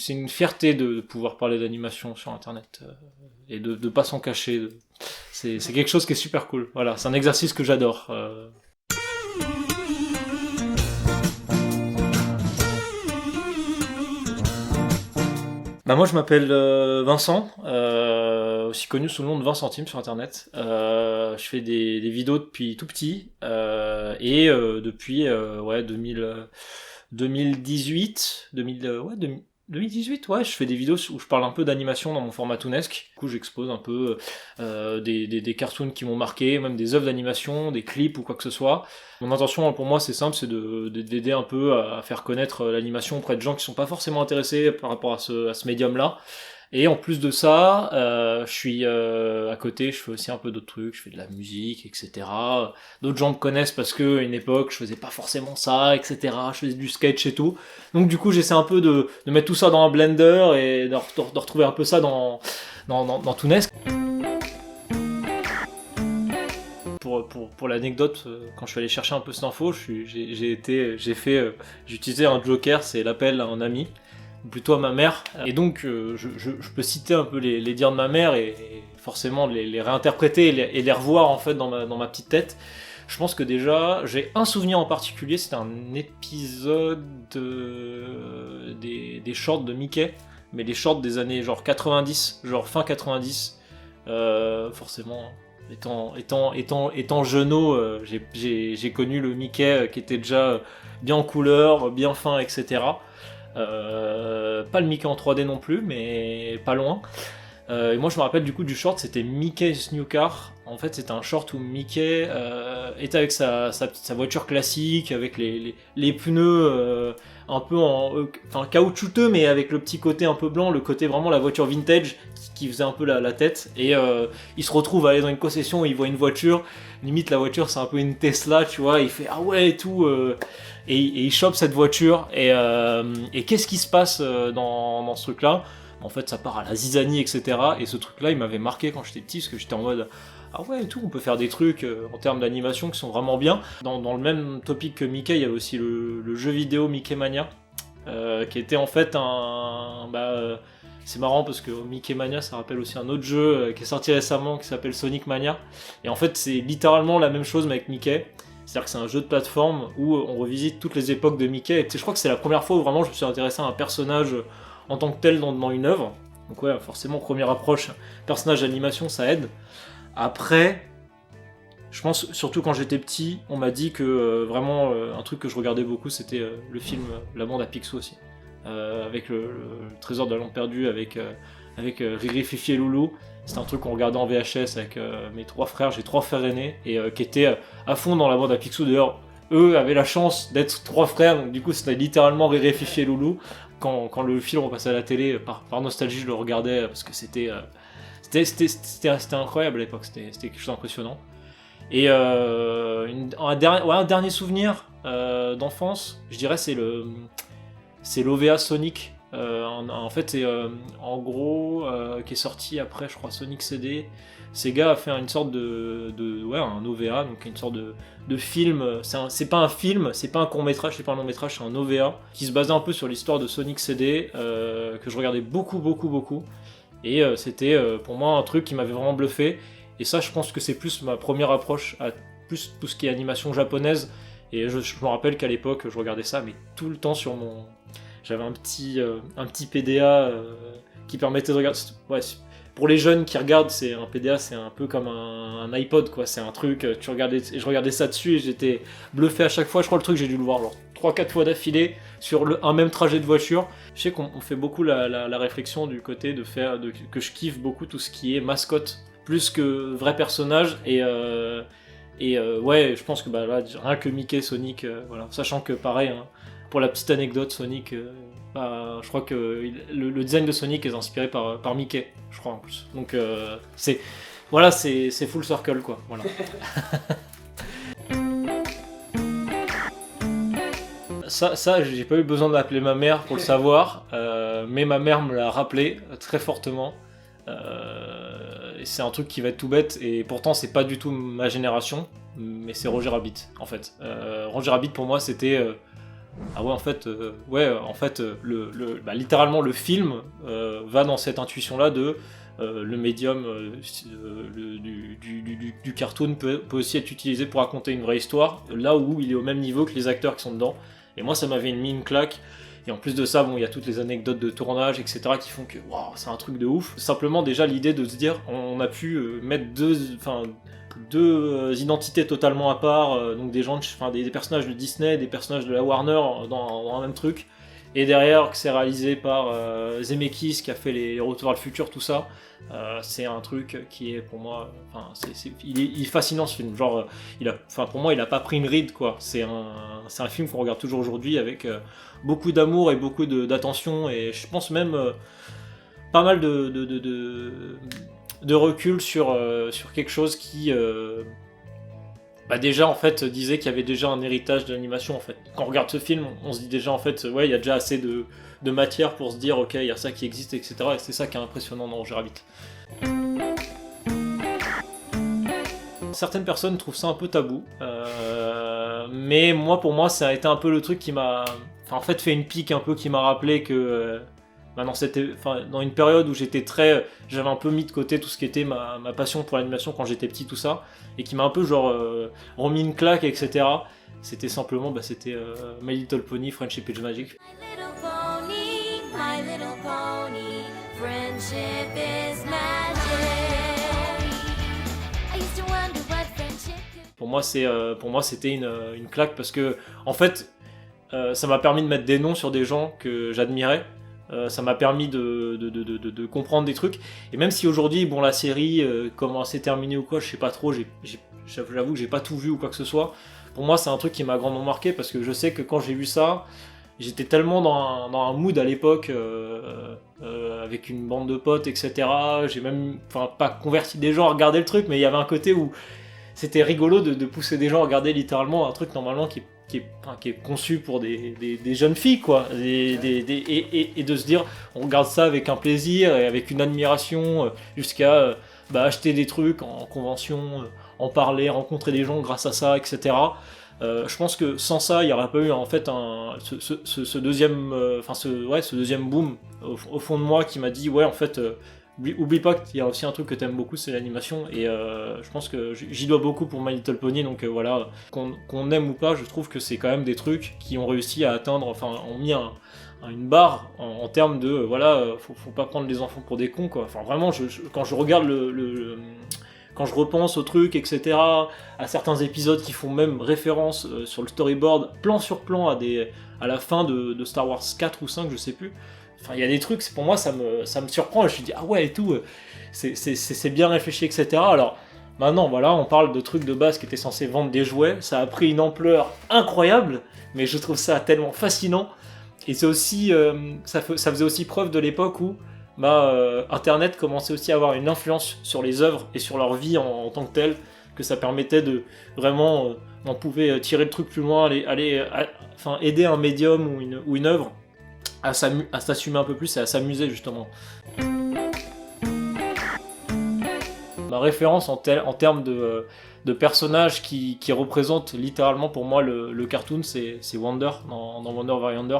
c'est une fierté de pouvoir parler d'animation sur internet et de pas s'en cacher. C'est quelque chose qui est super cool. Voilà, c'est un exercice que j'adore. Bah moi je m'appelle Vincent, aussi connu sous le nom de 20 centimes sur internet. Je fais des vidéos depuis tout petit et depuis 2018, 2018, ouais, je fais des vidéos où je parle un peu d'animation dans mon format toonesque. Du coup, j'expose un peu des cartoons qui m'ont marqué, même des œuvres d'animation, des clips ou quoi que ce soit. Mon intention pour moi, c'est simple, c'est d'aider un peu à faire connaître l'animation auprès de gens qui sont pas forcément intéressés par rapport à ce médium-là. Et en plus de ça, je suis à côté, je fais aussi un peu d'autres trucs, je fais de la musique, etc. D'autres gens me connaissent parce que à une époque, je faisais pas forcément ça, etc. Je faisais du sketch et tout. Donc du coup, j'essaie un peu de mettre tout ça dans un blender et de retrouver un peu ça dans Toonesque. Pour l'anecdote, quand je suis allé chercher un peu cette info, j'ai utilisé un joker, c'est l'appel à un ami, plutôt à ma mère. Et donc, je peux citer un peu les dires de ma mère et forcément les réinterpréter et les revoir en fait dans ma petite tête. Je pense que déjà, j'ai un souvenir en particulier, c'était un épisode des shorts de Mickey, mais les shorts des années genre 90, genre fin 90, forcément. Étant jeuneau, j'ai connu le Mickey qui était déjà bien en couleur, bien fin, etc. Pas le Mickey en 3D non plus, mais pas loin. Et moi je me rappelle du coup du short, c'était Mickey's New Car. En fait c'était un short où Mickey était avec sa voiture classique, avec les pneus un peu enfin caoutchouteux, mais avec le petit côté un peu blanc, le côté vraiment la voiture vintage qui faisait un peu la tête. Et il se retrouve à aller dans une concession, il voit une voiture, limite la voiture c'est un peu une Tesla, tu vois, il fait ah ouais et tout. Et il chope cette voiture et qu'est-ce qui se passe dans ce truc là? En fait ça part à la zizanie, etc. Et ce truc là il m'avait marqué quand j'étais petit parce que j'étais en mode ah ouais et tout, on peut faire des trucs en termes d'animation qui sont vraiment bien. Dans le même topic que Mickey, il y a aussi le jeu vidéo Mickey Mania qui était en fait c'est marrant parce que Mickey Mania ça rappelle aussi un autre jeu qui est sorti récemment qui s'appelle Sonic Mania. Et en fait c'est littéralement la même chose mais avec Mickey. C'est-à-dire que c'est un jeu de plateforme où on revisite toutes les époques de Mickey. Et je crois que c'est la première fois où vraiment je me suis intéressé à un personnage en tant que tel dans une œuvre. Donc ouais, forcément, première approche, personnage d'animation, ça aide. Après, je pense, surtout quand j'étais petit, on m'a dit que vraiment, un truc que je regardais beaucoup, c'était le film La Bande à Picsou aussi. Avec le Trésor de la Lampe Perdue, avec Riri, Fifi et Loulou. C'était un truc qu'on regardait en VHS avec mes 3 frères, j'ai 3 frères aînés, et qui étaient à fond dans La Bande à Picsou. D'ailleurs, eux avaient la chance d'être 3 frères, donc du coup c'était littéralement Riri, Fifi et Loulou. Quand le film repassait à la télé, par nostalgie, je le regardais parce que c'était incroyable à l'époque, c'était quelque chose d'impressionnant. Et un dernier souvenir d'enfance, je dirais, c'est l'OVA Sonic. En fait, c'est en gros qui est sorti après, je crois, Sonic CD. Sega a fait une sorte un OVA, donc une sorte de film. C'est pas un film, c'est pas un court métrage, c'est pas un long métrage, c'est un OVA qui se basait un peu sur l'histoire de Sonic CD que je regardais beaucoup. Et c'était pour moi un truc qui m'avait vraiment bluffé. Et ça, je pense que c'est plus ma première approche à plus tout ce qui est animation japonaise. Et je me rappelle qu'à l'époque, je regardais ça, mais tout le temps sur mon. J'avais un petit PDA qui permettait de regarder. Ouais, pour les jeunes qui regardent, c'est un PDA, c'est un peu comme un iPod, quoi. C'est un truc, je regardais ça dessus et j'étais bluffé à chaque fois. Je crois le truc, j'ai dû le voir genre 3-4 fois d'affilée sur un même trajet de voiture. Je sais qu'on fait beaucoup la réflexion du côté que je kiffe beaucoup tout ce qui est mascotte, plus que vrai personnage. Et ouais, je pense que là, rien que Mickey, Sonic, voilà. Sachant que pareil, hein, pour la petite anecdote, Sonic, je crois que le design de Sonic est inspiré par Mickey, je crois en plus. Donc c'est full circle quoi. Voilà. Ça, j'ai pas eu besoin d'appeler ma mère pour le savoir, mais ma mère me l'a rappelé très fortement. C'est un truc qui va être tout bête et pourtant c'est pas du tout ma génération, mais c'est Roger Rabbit en fait. Roger Rabbit pour moi c'était ah ouais, en fait, littéralement le film va dans cette intuition-là de le médium du cartoon peut aussi être utilisé pour raconter une vraie histoire, là où il est au même niveau que les acteurs qui sont dedans. Et moi, ça m'avait mis une claque. Et en plus de ça, bon, il y a toutes les anecdotes de tournage, etc., qui font que waouh, c'est un truc de ouf. Simplement, déjà, l'idée de se dire, on a pu mettre deux identités totalement à part, donc des personnages de Disney, des personnages de la Warner dans un même truc. Et derrière, que c'est réalisé par Zemeckis qui a fait les Retours vers le futur, tout ça. C'est un truc qui est pour moi, il est fascinant ce film. Genre, pour moi, il a pas pris une ride quoi. C'est un film qu'on regarde toujours aujourd'hui avec beaucoup d'amour et beaucoup d'attention et je pense même pas mal de recul sur quelque chose qui déjà en fait disait qu'il y avait déjà un héritage de l'animation en fait. Quand on regarde ce film, on se dit déjà en fait ouais, il y a déjà assez de matière pour se dire ok, il y a ça qui existe, etc. Et c'est ça qui est impressionnant dans Roger Rabbit. Certaines personnes trouvent ça un peu tabou, mais pour moi ça a été un peu le truc qui m'a fait une pique un peu, qui m'a rappelé que dans une période où j'avais un peu mis de côté tout ce qui était ma passion pour l'animation quand j'étais petit, tout ça, et qui m'a un peu remis une claque, etc. C'était simplement My Little Pony, Friendship is Magic. My little pony, friendship is magic. I used to wonder what friendship could... Pour moi, c'était une claque parce que, en fait, ça m'a permis de mettre des noms sur des gens que j'admirais. Ça m'a permis de comprendre des trucs. Et même si aujourd'hui, bon, la série, comment c'est terminé ou quoi, je sais pas trop, j'avoue que j'ai pas tout vu ou quoi que ce soit. Pour moi, c'est un truc qui m'a grandement marqué parce que je sais que quand j'ai vu ça, j'étais tellement dans un mood à l'époque, avec une bande de potes, etc. J'ai même, pas converti des gens à regarder le truc, mais il y avait un côté où c'était rigolo de pousser des gens à regarder littéralement un truc normalement qui est conçu pour des jeunes filles, quoi. Et de se dire, on regarde ça avec un plaisir et avec une admiration, jusqu'à acheter des trucs en convention, en parler, rencontrer des gens grâce à ça, etc. Je pense que sans ça, il n'y aurait pas eu en fait ce deuxième boom au fond de moi qui m'a dit ouais, en fait, oublie pas qu'il y a aussi un truc que t'aimes beaucoup, c'est l'animation, et je pense que j'y dois beaucoup pour My Little Pony, donc voilà, qu'on aime ou pas, je trouve que c'est quand même des trucs qui ont réussi à atteindre, ont mis une barre en termes de voilà, faut pas prendre les enfants pour des cons, quoi. Enfin vraiment, quand je regarde quand je repense au truc, etc., à certains épisodes qui font même référence sur le storyboard, plan sur plan à la fin de Star Wars 4 ou 5, je sais plus. Enfin, il y a des trucs, pour moi, ça me surprend, et je me dis, ah ouais, et tout, c'est bien réfléchi, etc. Alors, maintenant, voilà, on parle de trucs de base qui étaient censés vendre des jouets, ça a pris une ampleur incroyable, mais je trouve ça tellement fascinant, et c'est aussi, ça faisait aussi preuve de l'époque où Internet commençait aussi à avoir une influence sur les œuvres et sur leur vie en tant que telle, que ça permettait de vraiment, on pouvait tirer le truc plus loin, aider un médium ou une œuvre à s'assumer un peu plus et à s'amuser justement. Ma référence en termes de personnages qui représentent littéralement pour moi le cartoon, c'est Wonder dans Wonder Over Yonder.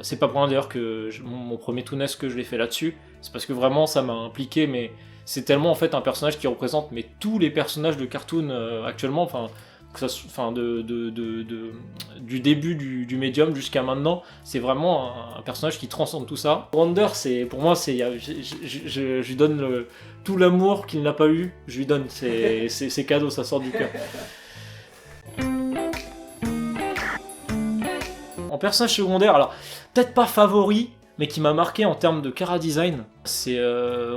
C'est pas pour rien d'ailleurs que mon premier Tooness que je l'ai fait là-dessus, c'est parce que vraiment ça m'a impliqué, mais c'est tellement en fait un personnage qui représente tous les personnages de cartoon actuellement, du début du médium jusqu'à maintenant, c'est vraiment un personnage qui transcende tout ça. Wonder, pour moi, je lui donne tout l'amour qu'il n'a pas eu, je lui donne, c'est cadeau, ça sort du cœur. En personnage secondaire, alors peut-être pas favori, mais qui m'a marqué en termes de chara design, c'est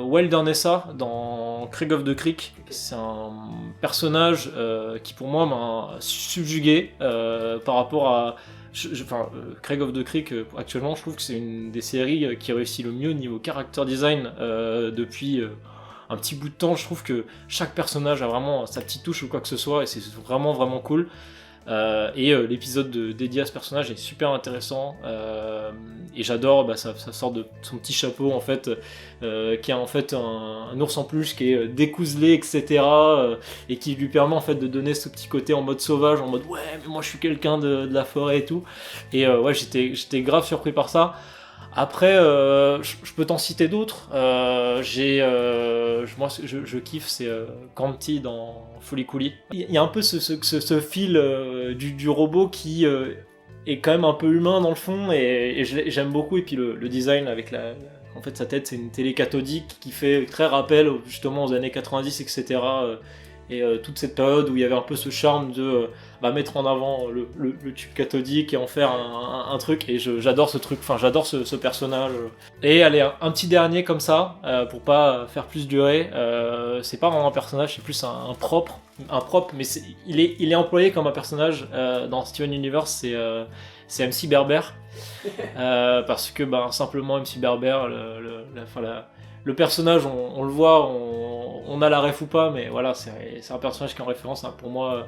Wild Nessa dans Craig of the Creek. C'est un personnage qui pour moi m'a subjugué par rapport à... Craig of the Creek, actuellement, je trouve que c'est une des séries qui réussit le mieux niveau character design depuis un petit bout de temps. Je trouve que chaque personnage a vraiment sa petite touche ou quoi que ce soit, et c'est vraiment vraiment cool. Et l'épisode dédié à ce personnage est super intéressant, et j'adore, ça sort de son petit chapeau en fait, qui a en fait un ours en peluche qui est découselé, etc., et qui lui permet en fait de donner ce petit côté en mode sauvage, en mode ouais mais moi je suis quelqu'un de la forêt et tout, et ouais j'étais grave surpris par ça. Après, je peux t'en citer d'autres. Moi, je kiffe, c'est Canty dans Fooly Cooly. Il y a un peu ce fil du robot qui est quand même un peu humain dans le fond, et j'aime beaucoup. Et puis le design avec en fait, sa tête, c'est une télé cathodique qui fait très rappel justement aux années 90, etc. Et toute cette période où il y avait un peu ce charme de mettre en avant le tube cathodique et en faire un truc, et j'adore ce truc, enfin j'adore ce personnage. Et allez, un petit dernier comme ça, pour pas faire plus durer, c'est pas vraiment un personnage, c'est plus un propre, mais il est employé comme un personnage dans Steven Universe, c'est MC Berber, parce que simplement MC Berber, le personnage, on le voit, on a la ref ou pas, mais voilà, c'est un personnage qui est en référence pour moi,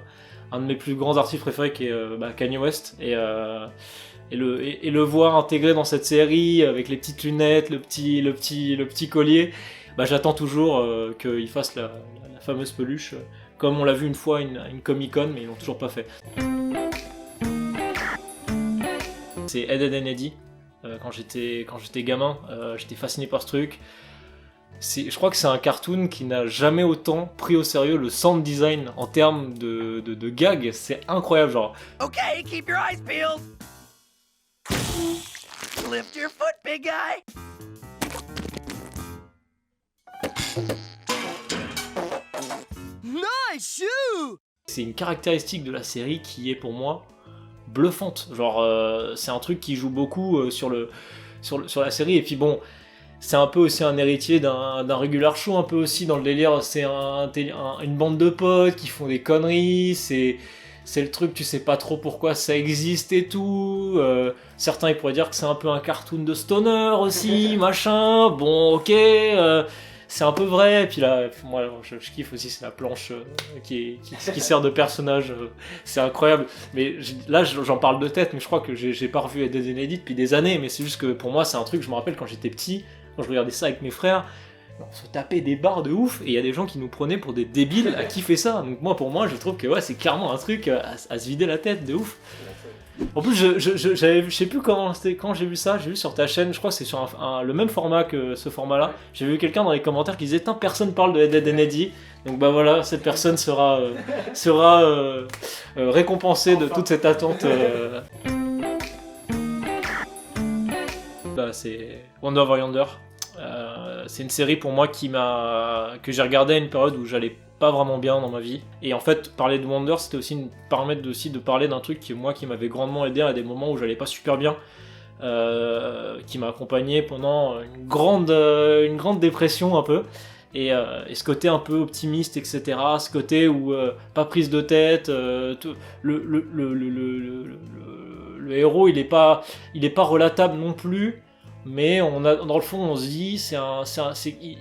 un de mes plus grands artistes préférés, qui est Kanye West, et le voir intégré dans cette série avec les petites lunettes, le petit collier, j'attends toujours qu'il fasse la fameuse peluche, comme on l'a vu une fois à une Comic-Con, mais ils l'ont toujours pas fait. C'est Ed, Edd n Eddy. Quand j'étais gamin, j'étais fasciné par ce truc. Je crois que c'est un cartoon qui n'a jamais autant pris au sérieux le sound design en termes de gags. C'est incroyable, genre. Ok, keep your eyes peeled. Lift your foot, big guy. Nice shoe. C'est une caractéristique de la série qui est pour moi bluffante. Genre, c'est un truc qui joue beaucoup sur la série. Et puis bon, c'est un peu aussi un héritier d'un regular show, un peu aussi dans le délire. C'est une bande de potes qui font des conneries. C'est le truc, tu sais pas trop pourquoi ça existe et tout. Certains ils pourraient dire que c'est un peu un cartoon de stoner aussi, machin. Bon, ok. C'est un peu vrai, et puis là, moi je kiffe aussi, c'est la planche qui sert de personnage, c'est incroyable. Mais là j'en parle de tête, mais je crois que j'ai pas revu Ed, Edd n Eddy depuis des années, mais c'est juste que pour moi c'est un truc, je me rappelle quand j'étais petit, quand je regardais ça avec mes frères, on se tapait des barres de ouf, et il y a des gens qui nous prenaient pour des débiles à kiffer ça. Donc pour moi je trouve que ouais, c'est clairement un truc à se vider la tête de ouf. En plus, je sais plus quand j'ai vu ça, j'ai vu sur ta chaîne, je crois que c'est sur le même format que ce format-là. J'ai vu quelqu'un dans les commentaires qui disait « personne parle de Ed, Edd n Eddy ». Donc voilà, cette personne sera récompensée de toute cette attente. C'est Wonder over Yonder. C'est une série pour moi que j'ai regardée à une période où j'allais pas vraiment bien dans ma vie, et en fait parler de Wonder c'était aussi permettre de parler d'un truc qui m'avait grandement aidé à des moments où j'allais pas super bien, qui m'a accompagné pendant une grande dépression un peu, et ce côté un peu optimiste, etc., ce côté où pas prise de tête, le héros il est pas relatable non plus, mais dans le fond on se dit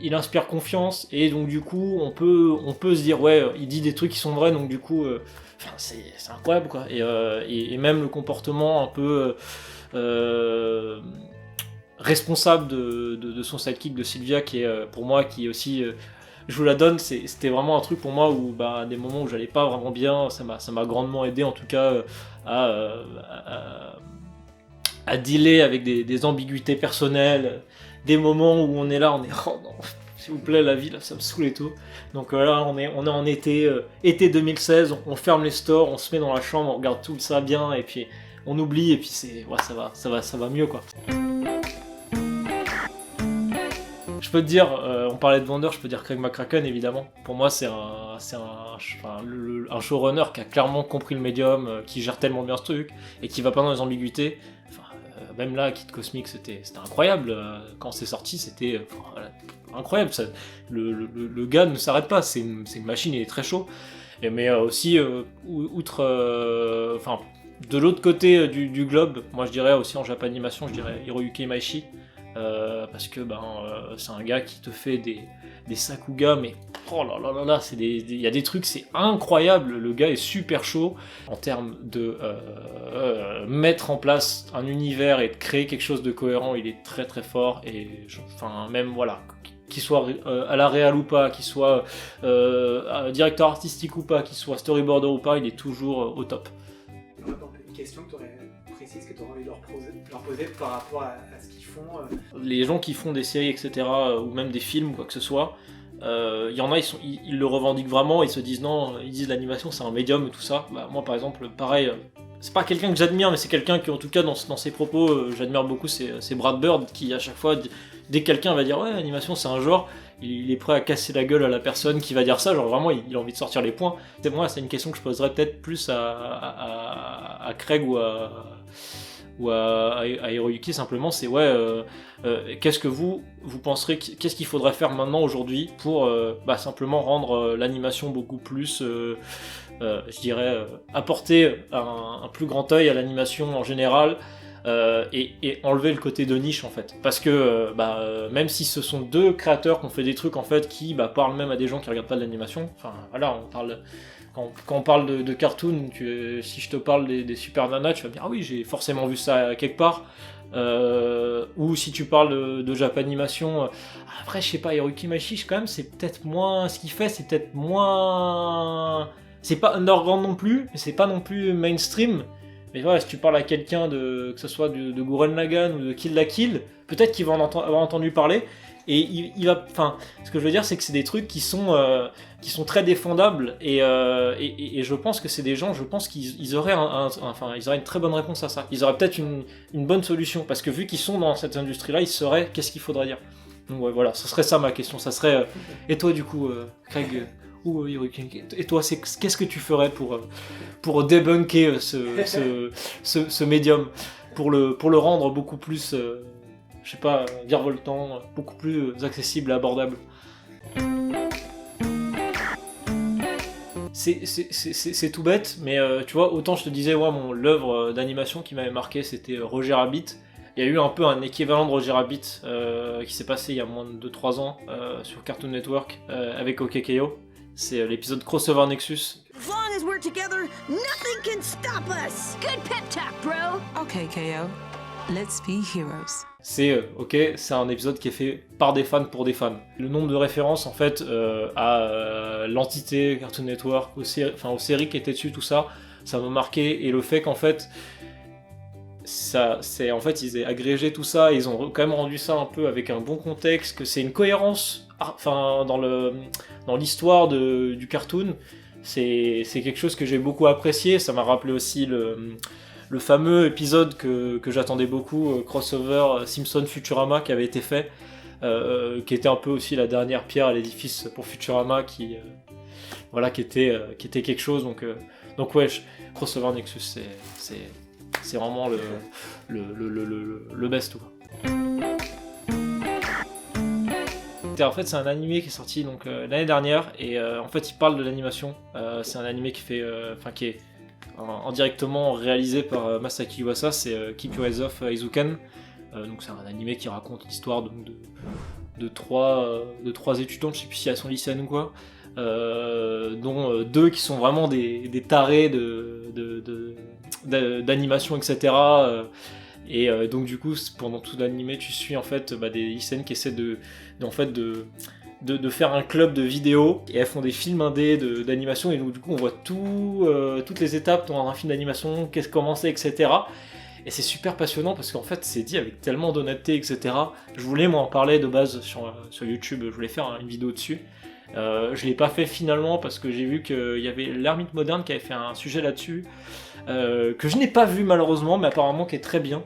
il inspire confiance, et donc du coup on peut se dire ouais, il dit des trucs qui sont vrais, donc du coup c'est incroyable quoi, et même le comportement un peu responsable de son sidekick, de Sylvia, qui est pour moi, qui est aussi je vous la donne, c'était vraiment un truc pour moi où à des moments où j'allais pas vraiment bien, ça m'a grandement aidé en tout cas à dealer avec des ambiguïtés personnelles, des moments où on est là, oh non, s'il vous plaît, la vie là, ça me saoule et tout. Donc là on est en été 2016, on ferme les stores, on se met dans la chambre, on regarde tout ça bien, et puis on oublie, et puis ça va mieux quoi. Je peux te dire, on parlait de Wonder, je peux dire Craig McCracken évidemment. Pour moi c'est un showrunner qui a clairement compris le médium, qui gère tellement bien ce truc, et qui va pas dans les ambiguïtés. Même là, Kid Cosmic, c'était incroyable. Quand c'est sorti, c'était incroyable. Le gars ne s'arrête pas, c'est une machine, il est très chaud. Mais aussi, outre... de l'autre côté du globe, moi je dirais aussi en Japanimation, je dirais Hiroyuki Imaishi. Parce que c'est un gars qui te fait des Sakuga, mais oh là là là là, il y a des trucs, c'est incroyable, le gars est super chaud en termes de mettre en place un univers et de créer quelque chose de cohérent, il est très très fort, et enfin même voilà, qu'il soit à la réal ou pas, qu'il soit directeur artistique ou pas, qu'il soit storyboarder ou pas, il est toujours au top. Une question que tu aurais précise, que tu aurais envie de leur poser par rapport à ce qu'ils font Les gens qui font des séries, etc., ou même des films, quoi que ce soit, il y en a, ils le revendiquent vraiment, ils se disent non, ils disent l'animation c'est un médium et tout ça. Bah, moi par exemple, pareil, c'est pas quelqu'un que j'admire, mais c'est quelqu'un qui en tout cas dans ses propos, j'admire beaucoup, c'est Brad Bird, qui à chaque fois, dès que quelqu'un va dire ouais, l'animation c'est un genre, il est prêt à casser la gueule à la personne qui va dire ça, genre vraiment il a envie de sortir les points. Moi c'est une question que je poserais peut-être plus à Craig ou à Hiroyuki, simplement, c'est qu'est-ce que vous penserez, qu'est-ce qu'il faudrait faire maintenant aujourd'hui pour simplement rendre l'animation beaucoup plus, je dirais, apporter un plus grand œil à l'animation en général, et enlever le côté de niche en fait, parce que même si ce sont deux créateurs qui ont fait des trucs en fait qui parlent même à des gens qui regardent pas de l'animation, enfin voilà, on parle. Quand on parle de cartoon, si je te parle des Super Nana, tu vas me dire ah oui, j'ai forcément vu ça quelque part. Ou si tu parles de Japanimation, après je sais pas, Hiroyuki Machiche quand même, c'est peut-être moins ce qu'il fait, c'est peut-être moins, c'est pas underground non plus, mais c'est pas non plus mainstream. Mais voilà, si tu parles à quelqu'un que ce soit de Gurren Lagann ou de Kill la Kill, peut-être qu'il va avoir entendu parler. Et il va, enfin, ce que je veux dire, c'est que c'est des trucs qui sont très défendables, et je pense que c'est des gens, je pense qu'ils auraient ils auraient une très bonne réponse à ça. Ils auraient peut-être une bonne solution, parce que vu qu'ils sont dans cette industrie-là, ils sauraient qu'est-ce qu'il faudrait dire. Donc ouais, voilà, ce serait ça ma question. Ça serait, et toi du coup, Craig ou Hiroyuki, et toi, qu'est-ce que tu ferais pour débunker ce médium, pour le rendre beaucoup plus je sais pas, virevoltant, beaucoup plus accessible et abordable. C'est tout bête, mais tu vois, autant je te disais, l'œuvre d'animation qui m'avait marqué, c'était Roger Rabbit. Il y a eu un peu un équivalent de Roger Rabbit qui s'est passé il y a moins de 2-3 ans sur Cartoon Network avec OKKO. C'est l'épisode Crossover Nexus. As long as we're together, nothing can stop us. Good pep talk, bro. Okay, KO. Let's be heroes. C'est un épisode qui est fait par des fans pour des fans. Le nombre de références en fait à l'entité Cartoon Network, aux séries qui étaient dessus, tout ça, ça m'a marqué, et le fait qu'en fait ils aient agrégé tout ça, et ils ont quand même rendu ça un peu avec un bon contexte, que c'est une cohérence, dans l'histoire du cartoon, c'est quelque chose que j'ai beaucoup apprécié. Ça m'a rappelé aussi le fameux épisode que j'attendais beaucoup, crossover Simpson Futurama, qui avait été fait, qui était un peu aussi la dernière pierre à l'édifice pour Futurama, qui était quelque chose. Donc ouais, crossover Nexus, c'est vraiment le best, quoi. En fait, c'est un animé qui est sorti donc l'année dernière, et en fait, il parle de l'animation. C'est un animé qui est indirectement réalisé par Masaki Yuasa, c'est Keep Your Eyes Off Eizouken. Donc c'est un animé qui raconte l'histoire de trois étudiants, je sais plus si elles sont lycéennes ou quoi, dont deux qui sont vraiment des tarés d'animation, etc. Et donc du coup, pendant tout l'animé, tu suis en fait des lycéennes qui essaient de faire un club de vidéos, et elles font des films indés d'animation, et donc du coup on voit toutes les étapes dans un film d'animation, comment c'est, etc. Et c'est super passionnant, parce qu'en fait c'est dit avec tellement d'honnêteté, etc. Je voulais en parler de base sur YouTube, je voulais faire une vidéo dessus. Je l'ai pas fait finalement, parce que j'ai vu qu'il y avait l'Ermite Moderne qui avait fait un sujet là-dessus, que je n'ai pas vu malheureusement, mais apparemment qui est très bien.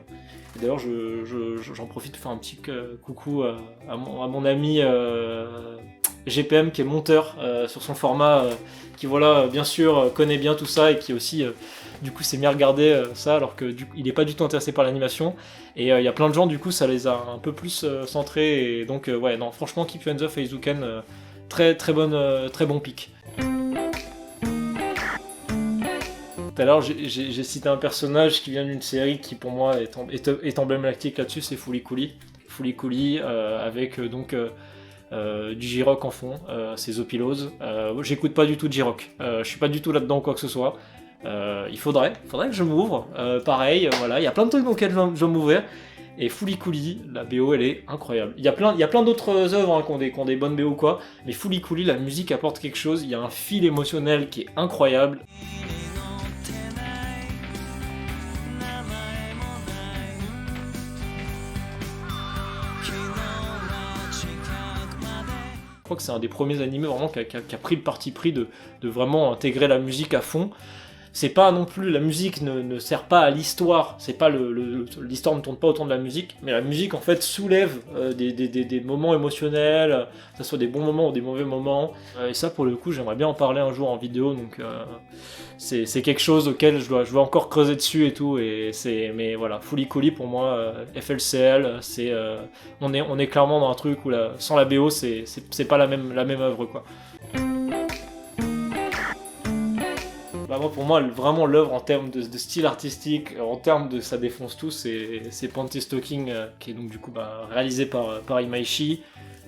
Et d'ailleurs j'en profite pour faire un petit coucou à mon ami GPM, qui est monteur sur son format, qui bien sûr connaît bien tout ça, et qui aussi du coup s'est mis à regarder ça, alors que il n'est pas du tout intéressé par l'animation, et il y a plein de gens, du coup ça les a un peu plus centrés, et donc franchement, Keep Your Hands Off Eizouken, très bon pic. Tout à l'heure, j'ai cité un personnage qui vient d'une série qui pour moi est emblématique là-dessus, c'est Fooly Cooly. Fooly Cooly avec du J-Rock en fond, c'est The Pillows. J'écoute pas du tout de J-Rock, je suis pas du tout là-dedans quoi que ce soit. Il faudrait que je m'ouvre, pareil, voilà, il y a plein de trucs dans lesquels je dois m'ouvrir. Et Fooly Cooly, la BO elle est incroyable. Il y a plein d'autres œuvres hein, qui ont des bonnes BO quoi, mais Fooly Cooly, la musique apporte quelque chose, il y a un fil émotionnel qui est incroyable. Je crois que c'est un des premiers animés vraiment qui a pris le parti pris de vraiment intégrer la musique à fond. C'est pas non plus, la musique ne sert pas à l'histoire, c'est pas l'histoire ne tourne pas autour de la musique, mais la musique en fait soulève des moments émotionnels, que ce soit des bons moments ou des mauvais moments, et ça pour le coup j'aimerais bien en parler un jour en vidéo, donc c'est quelque chose auquel je dois encore creuser dessus et tout, mais voilà, Fooly Cooly pour moi, FLCL, on est clairement dans un truc où sans la BO c'est pas la même œuvre quoi. Bah pour moi, vraiment l'œuvre en termes de style artistique, en termes de ça défonce tout, c'est Panty Stocking, qui est donc du coup réalisé par Imaishi.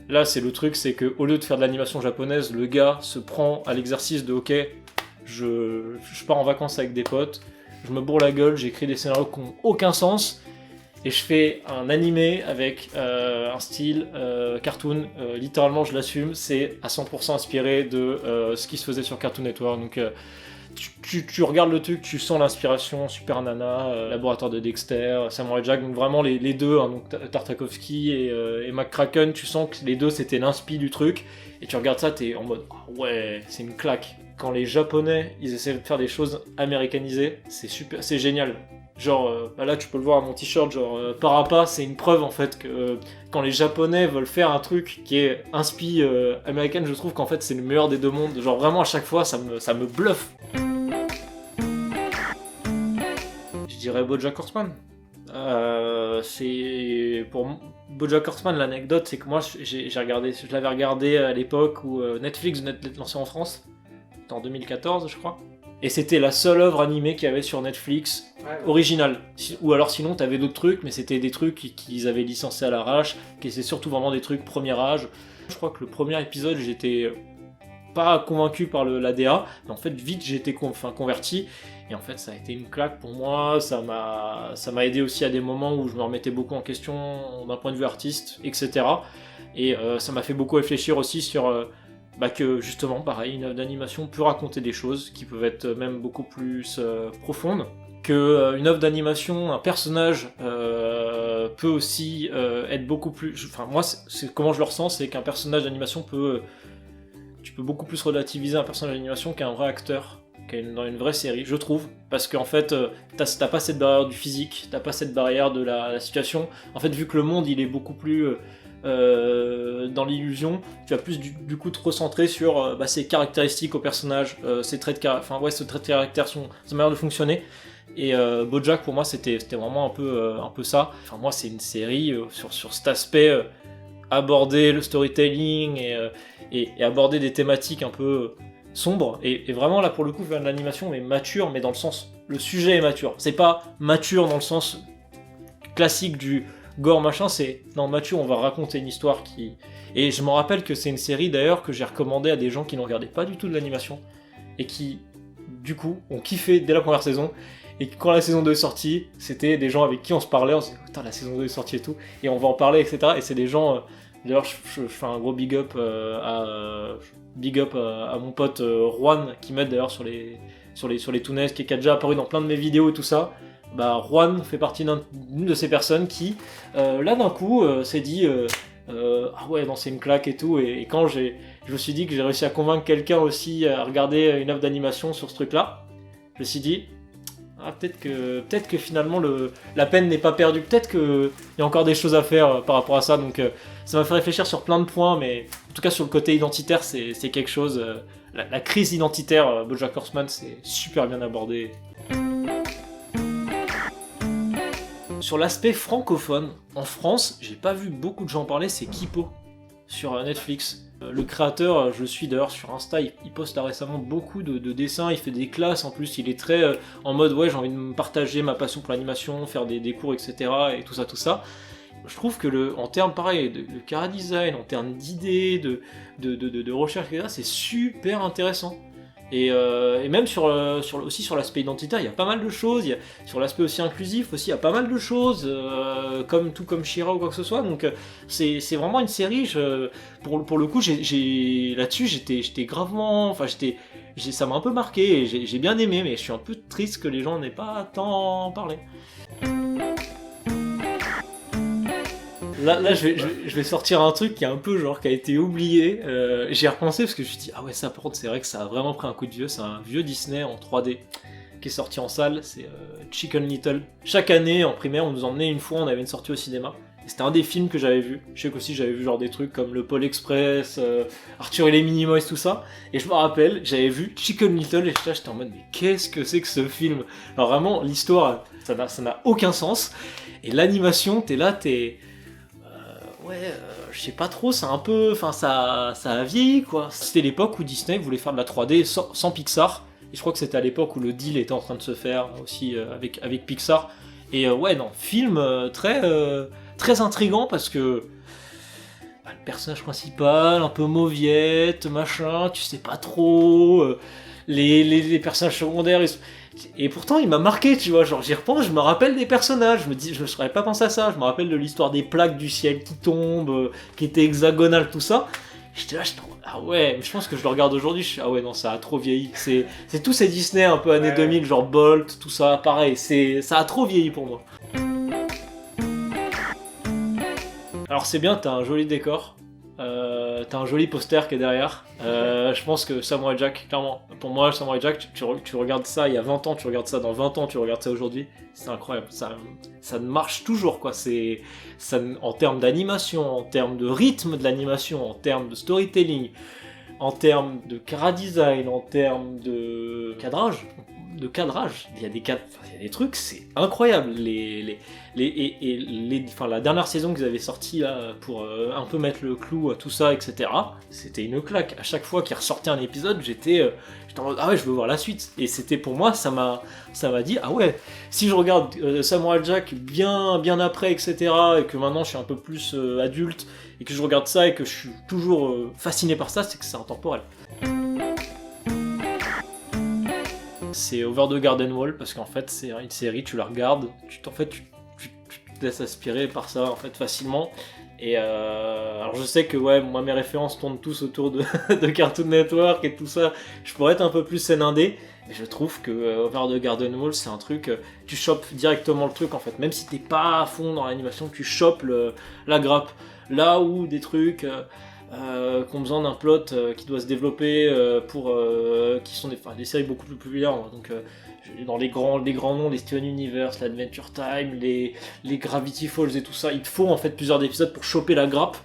Là, c'est le truc, c'est que au lieu de faire de l'animation japonaise, le gars se prend à l'exercice de ok, je pars en vacances avec des potes, je me bourre la gueule, j'écris des scénarios qui n'ont aucun sens, et je fais un animé avec un style cartoon, littéralement je l'assume, c'est à 100% inspiré de ce qui se faisait sur Cartoon Network, donc tu regardes le truc, tu sens l'inspiration, Super Nana, Laboratoire de Dexter, Samurai Jack, donc vraiment les deux, hein, donc Tartakovsky et McCracken, tu sens que les deux c'était l'inspi du truc, et tu regardes ça, t'es en mode ouais, c'est une claque. Quand les Japonais, ils essaient de faire des choses américanisées, c'est super, c'est génial. Genre, là tu peux le voir à mon t-shirt, genre Parappa, c'est une preuve en fait que quand les Japonais veulent faire un truc qui est inspi américaine, je trouve qu'en fait c'est le meilleur des deux mondes. Genre vraiment à chaque fois ça me bluffe. Je dirais BoJack Horseman. C'est pour BoJack Horseman, l'anecdote c'est que moi je l'avais regardé à l'époque où Netflix venait de lancer en France. C'était en 2014 je crois. Et c'était la seule œuvre animée qu'il y avait sur Netflix, originale. Ou alors sinon t'avais d'autres trucs, mais c'était des trucs qu'ils avaient licenciés à l'arrache, qui étaient surtout vraiment des trucs premier âge. Je crois que le premier épisode, j'étais pas convaincu par l'ADA, mais en fait vite j'ai été converti, et en fait ça a été une claque pour moi, ça m'a aidé aussi à des moments où je me remettais beaucoup en question d'un point de vue artiste, etc. Et ça m'a fait beaucoup réfléchir aussi sur... que justement, pareil, une œuvre d'animation peut raconter des choses qui peuvent être même beaucoup plus profondes, que une œuvre d'animation, un personnage peut aussi être beaucoup plus... Enfin, moi, c'est comment je le ressens, c'est qu'un personnage d'animation tu peux beaucoup plus relativiser un personnage d'animation qu'un vrai acteur, dans une vraie série, je trouve, parce qu'en fait, t'as pas cette barrière du physique, t'as pas cette barrière de la situation. En fait, vu que le monde, il est beaucoup plus... dans l'illusion, tu vas plus du coup te recentrer sur ses caractéristiques au personnage, ses traits de caractère, ce trait de caractère, sa manière de fonctionner. Et BoJack pour moi c'était vraiment un peu ça. Enfin moi c'est une série sur cet aspect, aborder le storytelling et aborder des thématiques un peu sombres, et vraiment là pour le coup faire de l'animation mais mature, mais dans le sens, le sujet est mature, c'est pas mature dans le sens classique du gore machin, c'est non mature, on va raconter une histoire qui... Et je me rappelle que c'est une série d'ailleurs que j'ai recommandé à des gens qui n'en regardaient pas du tout de l'animation et qui du coup ont kiffé dès la première saison, et quand la saison 2 est sortie, c'était des gens avec qui on se parlait, on se disait putain la saison 2 est sortie et tout, et on va en parler etc. Et c'est des gens, d'ailleurs je fais un gros big up à mon pote Juan qui m'aide d'ailleurs sur les Toonets, qui a déjà apparu dans plein de mes vidéos et tout ça. Juan fait partie d'une de ces personnes qui, là d'un coup, s'est dit ah ouais, non, c'est une claque et tout. Et quand je me suis dit que j'ai réussi à convaincre quelqu'un aussi à regarder une œuvre d'animation sur ce truc-là, je me suis dit peut-être que finalement la peine n'est pas perdue, peut-être qu'il y a encore des choses à faire par rapport à ça. Donc ça m'a fait réfléchir sur plein de points, mais en tout cas sur le côté identitaire, c'est quelque chose. La crise identitaire, BoJack Horseman, c'est super bien abordé. Sur l'aspect francophone, en France, j'ai pas vu beaucoup de gens parler, c'est Kipo sur Netflix. Le créateur, je le suis d'ailleurs sur Insta, il poste là récemment beaucoup de dessins, il fait des classes, en plus il est très en mode ouais, j'ai envie de me partager ma passion pour l'animation, faire des cours etc. et tout ça. je trouve que en termes pareil de chara design, en termes d'idées, de recherche, etc., c'est super intéressant. Et même aussi sur l'aspect identitaire, il y a pas mal de choses. Sur l'aspect aussi inclusif aussi, il y a pas mal de choses, tout comme She-Ra ou quoi que ce soit. Donc c'est vraiment une série. Pour le coup, là-dessus, j'étais gravement, ça m'a un peu marqué. Et j'ai bien aimé, mais je suis un peu triste que les gens n'aient pas tant parlé. Là je vais sortir un truc qui est un peu qui a été oublié. J'y ai repensé parce que je me suis dit, ah ouais, ça par contre, c'est vrai que ça a vraiment pris un coup de vieux. C'est un vieux Disney en 3D qui est sorti en salle. C'est Chicken Little. Chaque année, en primaire, on nous emmenait une fois, on avait une sortie au cinéma. Et c'était un des films que j'avais vu. Je sais qu'aussi j'avais vu des trucs comme le Pôle Express, Arthur et les Minimoys, tout ça. Et je me rappelle, j'avais vu Chicken Little et j'étais en mode, mais qu'est-ce que c'est que ce film? Alors vraiment, l'histoire, ça n'a aucun sens. Et l'animation, je sais pas trop, c'est un peu... ça a vieilli, quoi. C'était l'époque où Disney voulait faire de la 3D sans Pixar. Et je crois que c'était à l'époque où le deal était en train de se faire aussi avec Pixar. Et film très intriguant parce que le personnage principal, un peu mauviette, machin, tu sais pas trop... les personnages secondaires... Et pourtant, il m'a marqué, tu vois, j'y repense, je me rappelle des personnages, je me dis, je ne serais pas pensé à ça, je me rappelle de l'histoire des plaques du ciel qui tombent, qui étaient hexagonales, tout ça. J'étais là, ah ouais, mais je pense que je le regarde aujourd'hui, ah ouais, non, ça a trop vieilli. C'est tous ces Disney un peu années 2000, genre Bolt, tout ça, pareil, ça a trop vieilli pour moi. Alors c'est bien, t'as un joli décor. T'as un joli poster qui est derrière. Je pense que Samurai Jack, clairement, pour moi, Samurai Jack, tu regardes ça il y a 20 ans, tu regardes ça dans 20 ans, tu regardes ça aujourd'hui, c'est incroyable. Ça marche toujours, quoi. En termes d'animation, en termes de rythme de l'animation, en termes de storytelling, en termes de chara design, en termes de cadrage. Il y a des trucs, c'est incroyable. La dernière saison qu'ils avaient sortie là, pour un peu mettre le clou à tout ça, etc., c'était une claque. À chaque fois qu'il ressortait un épisode, j'étais en mode, ah ouais, je veux voir la suite. Et c'était pour moi, ça m'a dit, ah ouais, si je regarde Samurai Jack bien après, etc., et que maintenant je suis un peu plus adulte, et que je regarde ça et que je suis toujours fasciné par ça, c'est que c'est intemporel. C'est Over the Garden Wall parce qu'en fait c'est une série, tu la regardes, tu te laisses aspirer par ça en fait facilement. Et alors je sais que moi mes références tournent tous autour de Cartoon Network et tout ça. Je pourrais être un peu plus scène indé, et je trouve que Over the Garden Wall c'est un truc, tu chopes directement le truc en fait, même si t'es pas à fond dans l'animation, tu chopes la grappe. Là où des trucs qui ont besoin d'un plot qui doit se développer qui sont des séries beaucoup plus populaires, donc dans les grands noms, les Steven Universe, l'Adventure Time, les Gravity Falls et tout ça, il te faut en fait plusieurs épisodes pour choper la grappe.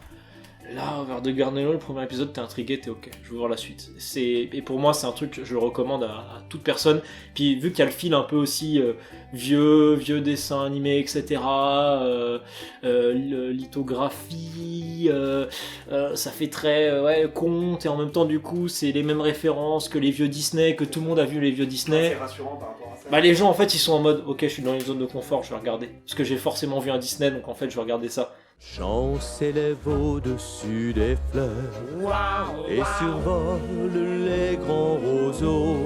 Là, vers The Garden Wall, le premier épisode, t'es intrigué, t'es ok, je veux voir la suite. Et pour moi, c'est un truc que je le recommande à toute personne. Puis vu qu'il y a le fil un peu aussi vieux dessin animé, etc., lithographie, ça fait très conte, et en même temps, du coup, c'est les mêmes références que les vieux Disney, que tout le monde a vu les vieux Disney. C'est rassurant par rapport à ça. Les gens, en fait, ils sont en mode, ok, je suis dans une zone de confort, je vais regarder. Parce que j'ai forcément vu un Disney, donc en fait, je vais regarder ça. Chant s'élève au-dessus des fleurs et survole les grands roseaux,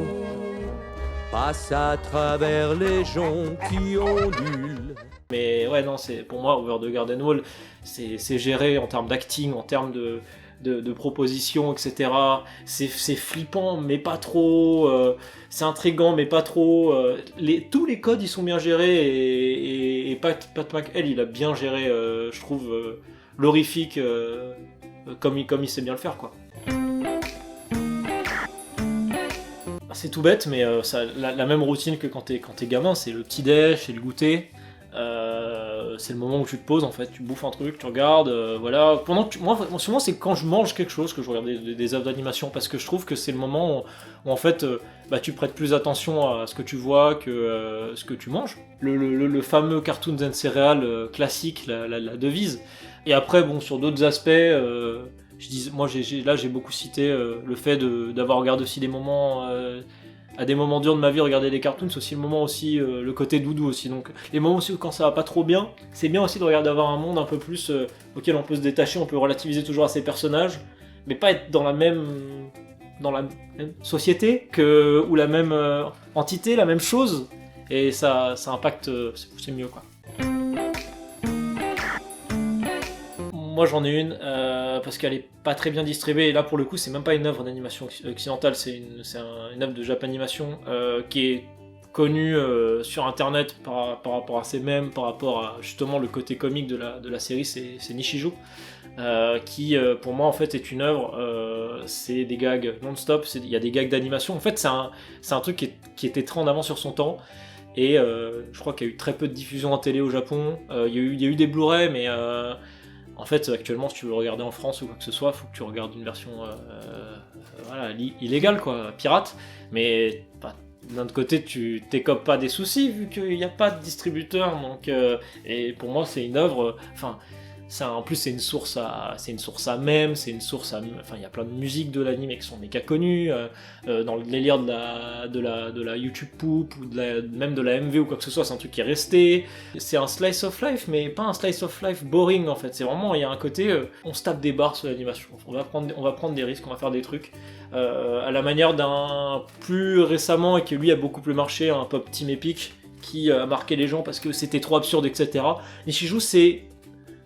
passe à travers les joncs qui ondulent. Mais ouais, non, pour moi, Over the Garden Wall, c'est géré en termes d'acting, en termes de propositions, etc. C'est flippant, mais pas trop. C'est intriguant, mais pas trop. Tous les codes, ils sont bien gérés, et Pat McHale, il a bien géré, je trouve, l'horrifique, comme il sait bien le faire, quoi. C'est tout bête, mais la même routine que quand t'es gamin, c'est le petit déj, c'est le goûter. C'est le moment où tu te poses, en fait, tu bouffes un truc, tu regardes, voilà. Moi, souvent, c'est quand je mange quelque chose que je regarde des œuvres d'animation, parce que je trouve que c'est le moment où en fait, tu prêtes plus attention à ce que tu vois que ce que tu manges. Le fameux Cartoons and Cereals classique, la devise. Et après, bon, sur d'autres aspects, j'ai beaucoup cité le fait d'avoir regardé aussi des moments à des moments durs de ma vie regarder des cartoons, c'est aussi le moment aussi, le côté doudou aussi. Donc les moments aussi où quand ça va pas trop bien, c'est bien aussi de regarder d'avoir un monde un peu plus auquel on peut se détacher, on peut relativiser toujours à ses personnages, mais pas être dans la même société ou la même entité, la même chose, et ça impacte, c'est mieux quoi. Moi j'en ai une parce qu'elle est pas très bien distribuée, et là pour le coup c'est même pas une œuvre d'animation occidentale, c'est une œuvre de Japanimation qui est connue sur internet par rapport à ses mèmes, par rapport à justement le côté comique de la série, c'est Nishijou, qui pour moi en fait est une œuvre, c'est des gags non-stop, il y a des gags d'animation, en fait c'est un truc qui était très en avant sur son temps. Et je crois qu'il y a eu très peu de diffusion en télé au Japon, il y a eu des Blu-ray, mais en fait, actuellement, si tu veux le regarder en France ou quoi que ce soit, faut que tu regardes une version illégale, quoi, pirate. Mais d'un autre côté, tu t'écopes pas des soucis vu qu'il n'y a pas de distributeur. Donc, et pour moi, c'est une œuvre. En plus, c'est une source à mèmes, c'est une source à. Enfin, il y a plein de musiques de l'anime qui sont méga connues. Dans le délire de la YouTube Poop ou même de la MV ou quoi que ce soit, c'est un truc qui est resté. C'est un slice of life, mais pas un slice of life boring en fait. C'est vraiment, il y a un côté, on se tape des barres sur l'animation. On va prendre des risques, on va faire des trucs. À la manière d'un plus récemment et qui lui a beaucoup plus marché, un Pop Team Epic qui a marqué les gens parce que c'était trop absurde, etc. Nishijou, c'est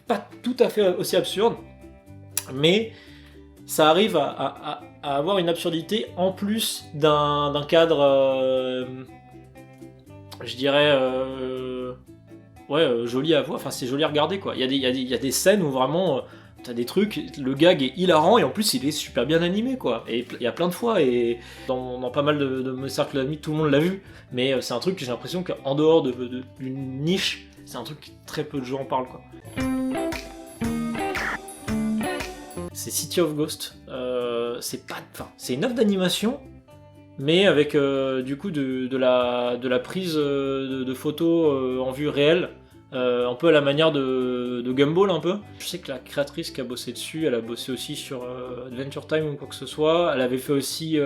pas tout à fait aussi absurde, mais ça arrive à avoir une absurdité en plus d'un cadre, je dirais, joli à voir, enfin c'est joli à regarder quoi. Il y a des scènes où vraiment t'as des trucs, le gag est hilarant et en plus il est super bien animé quoi. Et il y a plein de fois, et dans pas mal de mes cercles d'amis, tout le monde l'a vu, mais c'est un truc que j'ai l'impression qu'en dehors d'une niche, c'est un truc que très peu de gens en parlent quoi. C'est City of Ghost. C'est une œuvre d'animation, mais avec du coup de la prise de photos en vue réelle, un peu à la manière de Gumball un peu. Je sais que la créatrice qui a bossé dessus, elle a bossé aussi sur Adventure Time ou quoi que ce soit. Elle avait fait aussi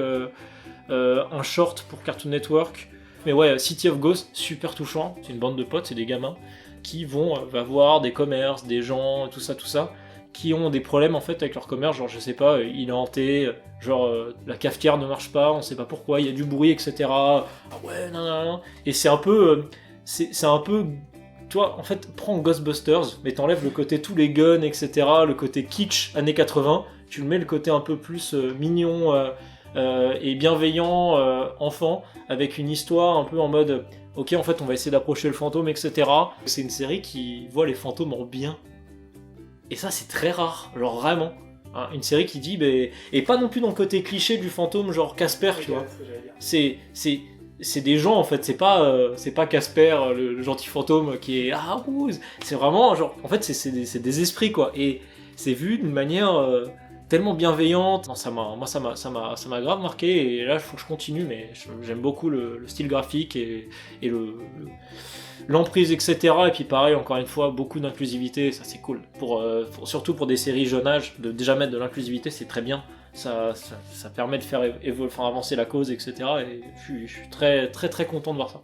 un short pour Cartoon Network. Mais ouais, City of Ghost, super touchant. C'est une bande de potes, c'est des gamins qui va voir des commerces, des gens, tout ça, qui ont des problèmes en fait avec leur commerce, genre je sais pas, il est hanté, genre la cafetière ne marche pas, on sait pas pourquoi, il y a du bruit, etc. Ah ouais, non. Et c'est un peu, toi en fait, prends Ghostbusters, mais t'enlèves le côté tous les guns, etc., le côté kitsch années 80, tu le mets le côté un peu plus mignon et bienveillant enfant, avec une histoire un peu en mode, ok en fait on va essayer d'approcher le fantôme, etc. C'est une série qui voit les fantômes en bien. Et ça c'est très rare, genre vraiment. Hein, une série qui dit, et pas non plus dans le côté cliché du fantôme genre Casper, tu vois. C'est des gens en fait, c'est pas Casper le gentil fantôme qui est c'est vraiment genre, en fait c'est des esprits quoi. Et c'est vu d'une manière tellement bienveillante. Non, ça m'a grave marqué, et là il faut que je continue, mais j'aime beaucoup le style graphique et l'emprise, etc. Et puis pareil, encore une fois, beaucoup d'inclusivité, ça c'est cool. Surtout pour des séries jeune âge, de déjà mettre de l'inclusivité, c'est très bien. Ça permet de faire avancer la cause, etc. Et je suis très très très content de voir ça.